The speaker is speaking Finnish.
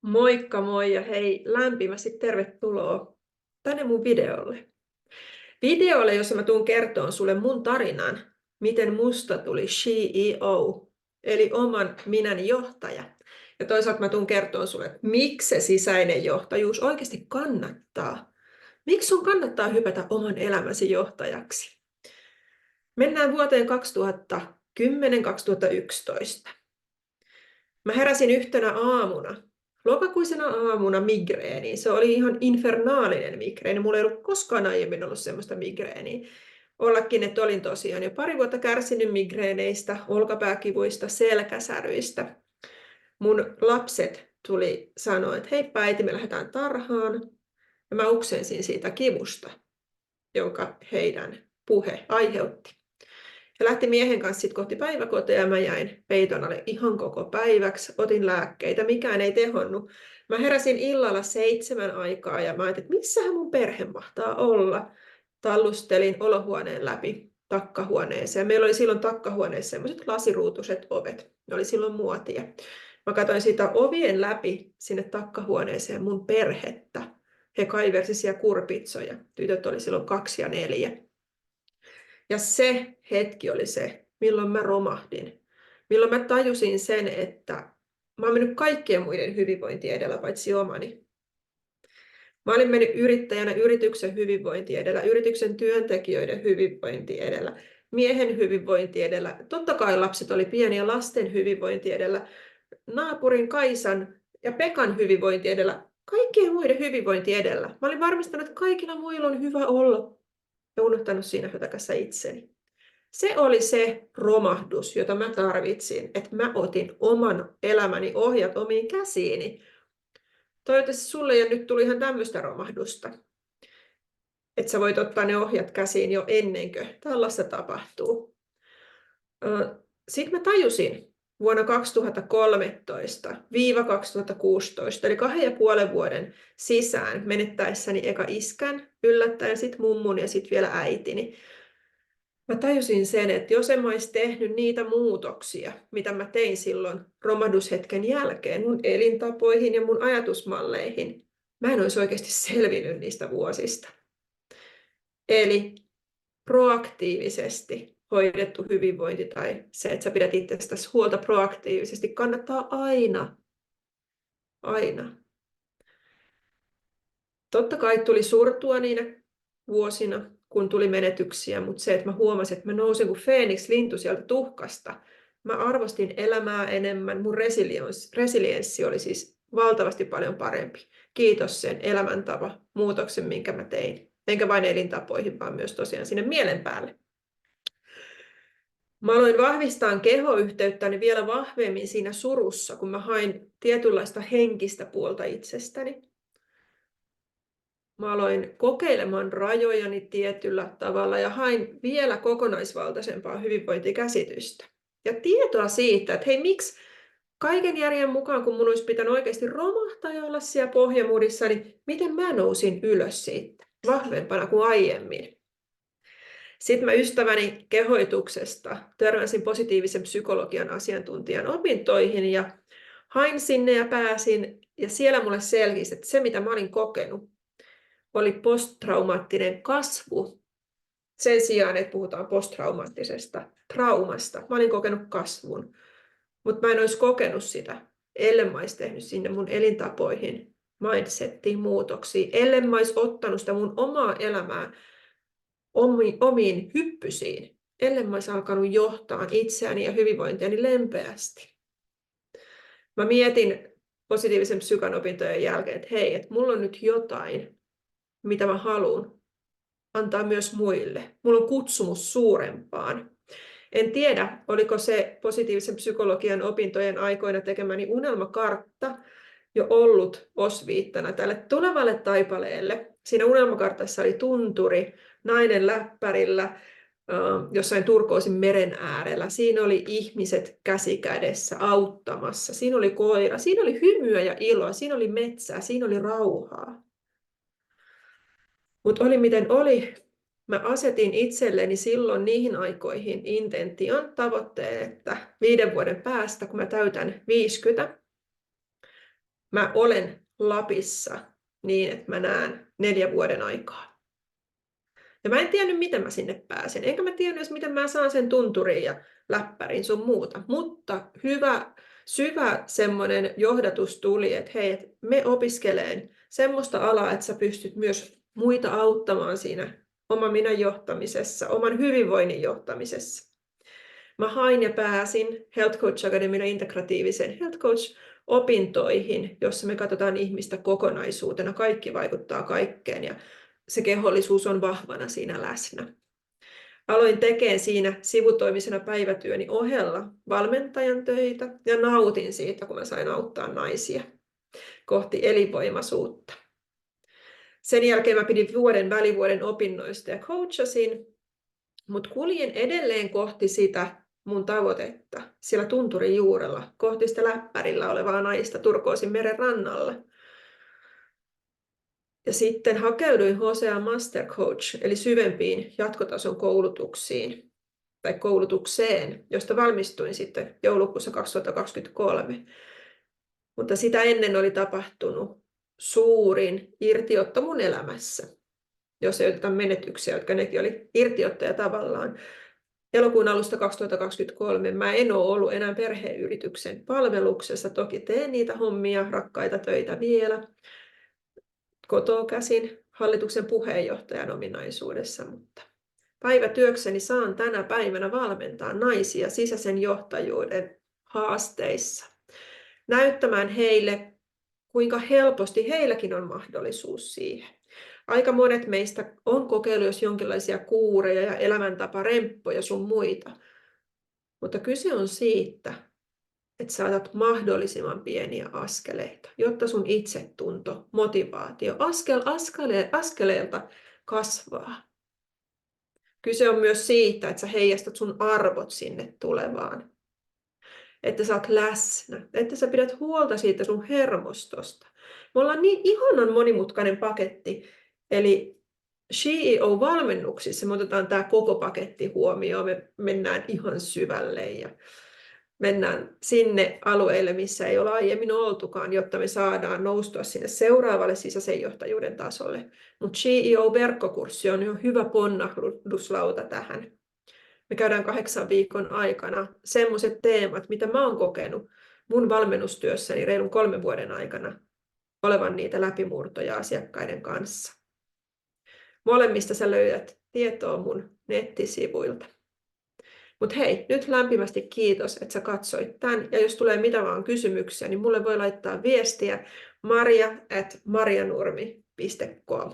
Moikka moi ja hei, lämpimästi tervetuloa tänne mun videolle. Videolle, jossa mä tuun kertomaan sulle mun tarinan, miten musta tuli CEO, eli oman minän johtaja. Ja toisaalta mä tuun kertomaan sulle, että miksi se sisäinen johtajuus oikeasti kannattaa. Miksi sun kannattaa hypätä oman elämäsi johtajaksi? Mennään vuoteen 2010-2011. Mä heräsin yhtenä aamuna, lokakuisena aamuna migreeniin. Se oli ihan infernaalinen migreeni. Mulla ei ollut koskaan aiemmin ollut semmoista migreeniä. Ollakin, että olin tosiaan jo pari vuotta kärsinyt migreeneistä, olkapääkivuista, selkäsäryistä. Mun lapset tuli sanoa, että heippa äiti, me lähdetään tarhaan. Ja mä uksensin siitä kivusta, jonka heidän puhe aiheutti. Ja lähti miehen kanssa sit kohti päiväkotia ja mä jäin peiton alle ihan koko päiväksi. Otin lääkkeitä, mikään ei tehonnut. Mä heräsin illalla 7 aikaa ja mä ajattelin, että missähän mun perhe mahtaa olla. Tallustelin olohuoneen läpi takkahuoneeseen. Meillä oli silloin takkahuoneessa sellaiset lasiruutuiset ovet. Ne oli silloin muotia. Mä katsoin siitä ovien läpi sinne takkahuoneeseen mun perhettä. He kaiversi siellä kurpitsoja. Tytöt oli silloin 2 ja 4. Ja se hetki oli se, milloin mä romahdin. Milloin mä tajusin sen, että mä oon mennyt kaikkien muiden hyvinvointi edellä, paitsi omani. Mä olin mennyt yrittäjänä yrityksen hyvinvointi edellä, yrityksen työntekijöiden hyvinvointi edellä, miehen hyvinvointi edellä. Totta kai lapset oli pieniä, lasten hyvinvointi edellä, naapurin Kaisan ja Pekan hyvinvointi edellä, kaikkien muiden hyvinvointi edellä. Mä olin varmistanut, että kaikilla muilla on hyvä olla ja unohtanut siinä hötäkässä itseni. Se oli se romahdus, jota mä tarvitsin, että mä otin oman elämäni ohjat omiin käsiini. Toivottavasti sulle ja nyt tuli ihan tämmöistä romahdusta, että sä voit ottaa ne ohjat käsiin jo ennen kuin tällaista tapahtuu. Sitten mä tajusin vuonna 2013-2016, eli 2,5 vuoden sisään menettäessäni eka iskän, yllättäen sitten mummun ja sitten vielä äitini. Mä tajusin sen, että jos en mä olisi tehnyt niitä muutoksia, mitä mä tein silloin romahdushetken jälkeen mun elintapoihin ja mun ajatusmalleihin, mä en olisi oikeasti selvinnyt niistä vuosista. Eli proaktiivisesti hoidettu hyvinvointi tai se, että sä pidät itsestäsi huolta proaktiivisesti, kannattaa aina. Aina. Totta kai tuli surtua niinä vuosina, kun tuli menetyksiä, mutta se, että mä huomasin, että mä nousin kuin Feeniks-lintu sieltä tuhkasta. Mä arvostin elämää enemmän, mun resilienssi oli siis valtavasti paljon parempi. Kiitos sen elämäntapa muutoksen, minkä mä tein. Enkä vain elintapoihin, vaan myös tosiaan sinne mielen päälle. Mä aloin vahvistaa kehoyhteyttäni vielä vahvemmin siinä surussa, kun mä hain tietynlaista henkistä puolta itsestäni. Mä aloin kokeilemaan rajojani tietyllä tavalla ja hain vielä kokonaisvaltaisempaa hyvinvointikäsitystä. Ja tietoa siitä, että hei, miksi kaiken järjen mukaan, kun mun olisi pitänyt oikeasti romahtaa ja olla siellä pohjamudissa, niin miten mä nousin ylös siitä vahvempana kuin aiemmin. Sitten mä ystäväni kehoituksesta törmäsin positiivisen psykologian asiantuntijan opintoihin ja hain sinne ja pääsin. Ja siellä mulle selkisi, että se mitä mä olin kokenut oli posttraumaattinen kasvu. Sen sijaan, että puhutaan posttraumaattisesta traumasta. Mä olin kokenut kasvun, mutta mä en olisi kokenut sitä, ellen mä olisi tehnyt sinne mun elintapoihin, mindsettiin muutoksia, ellen mä olisi ottanut sitä mun omaa elämää omiin hyppysiin, ellen mä olisi alkanut johtaa itseäni ja hyvinvointiani lempeästi. Mä mietin positiivisen psykan opintojen jälkeen, että hei, että mulla on nyt jotain, mitä mä haluan antaa myös muille. Mulla on kutsumus suurempaan. En tiedä, oliko se positiivisen psykologian opintojen aikoina tekemäni unelmakartta jo ollut osviittana tälle tulevalle taipaleelle. Siinä unelmakartassa oli tunturi, nainen läppärillä, jossain turkoosin meren äärellä. Siinä oli ihmiset käsi kädessä auttamassa. Siinä oli koira, siinä oli hymyä ja iloa, siinä oli metsää, siinä oli rauhaa. Mutta oli miten oli, mä asetin itselleni silloin niihin aikoihin intention tavoitteen, että 5 vuoden päästä, kun mä täytän 50, mä olen Lapissa niin, että mä näen 4 vuoden aikaa. Ja mä en tiennyt, miten mä sinne pääsen. Enkä mä tiennyt edes, miten mä saan sen tunturin ja läppärin sun muuta. Mutta hyvä, syvä semmoinen johdatus tuli, että hei, et me opiskeleen semmoista alaa, että sä pystyt myös muita auttamaan siinä oman minän johtamisessa, oman hyvinvoinnin johtamisessa. Mä hain ja pääsin Health Coach Academyn integratiivisen Health Coach-opintoihin, jossa me katsotaan ihmistä kokonaisuutena. Kaikki vaikuttaa kaikkeen ja se kehollisuus on vahvana siinä läsnä. Aloin tekemään siinä sivutoimisena päivätyöni ohella valmentajan töitä ja nautin siitä, kun mä sain auttaa naisia kohti elinvoimaisuutta. Sen jälkeen mä pidin välivuoden opinnoista ja coachasin, mutta kuljin edelleen kohti sitä mun tavoitetta siellä tunturin juurella, kohti sitä läppärillä olevaa naista Turkoosin meren rannalla. Ja sitten hakeuduin HCA Master Coach, eli syvempiin jatkotason koulutuksiin, tai koulutukseen, josta valmistuin sitten joulukuussa 2023. Mutta sitä ennen oli tapahtunut suurin irtiotto mun elämässä, jos ei oteta menetyksiä, jotka nekin oli irtiottoja tavallaan. Elokuun alusta 2023 mä en ole ollut enää perheyrityksen palveluksessa. Toki teen niitä hommia, rakkaita töitä vielä kotoa käsin hallituksen puheenjohtajan ominaisuudessa, mutta päivätyökseni saan tänä päivänä valmentaa naisia sisäisen johtajuuden haasteissa. Näyttämään heille, kuinka helposti heilläkin on mahdollisuus siihen. Aika monet meistä on kokeillut jos jonkinlaisia kuureja ja elämäntaparemppoja sun muita. Mutta kyse on siitä, että saatat mahdollisimman pieniä askeleita, jotta sun itsetunto, motivaatio askeleelta kasvaa. Kyse on myös siitä, että sä heijastat sun arvot sinne tulevaan. Että sä oot läsnä, että sä pidät huolta siitä sun hermostosta. Me ollaan niin ihanan monimutkainen paketti, eli CEO-valmennuksissa me otetaan tämä koko paketti huomioon, me mennään ihan syvälle ja mennään sinne alueille, missä ei ole aiemmin oltukaan, jotta me saadaan noustua sinne seuraavalle sisäisen johtajuuden tasolle. Mutta CEO-verkkokurssi on jo hyvä ponnahduslauta tähän. Me käydään 8 viikon aikana sellaiset teemat, mitä mä oon kokenut mun valmennustyössäni reilun 3 vuoden aikana olevan niitä läpimurtoja asiakkaiden kanssa. Molemmista sä löydät tietoa mun nettisivuilta. Mutta hei, nyt lämpimästi kiitos, että sä katsoit tämän. Ja jos tulee mitä vaan kysymyksiä, niin mulle voi laittaa viestiä maria@marianurmi.com.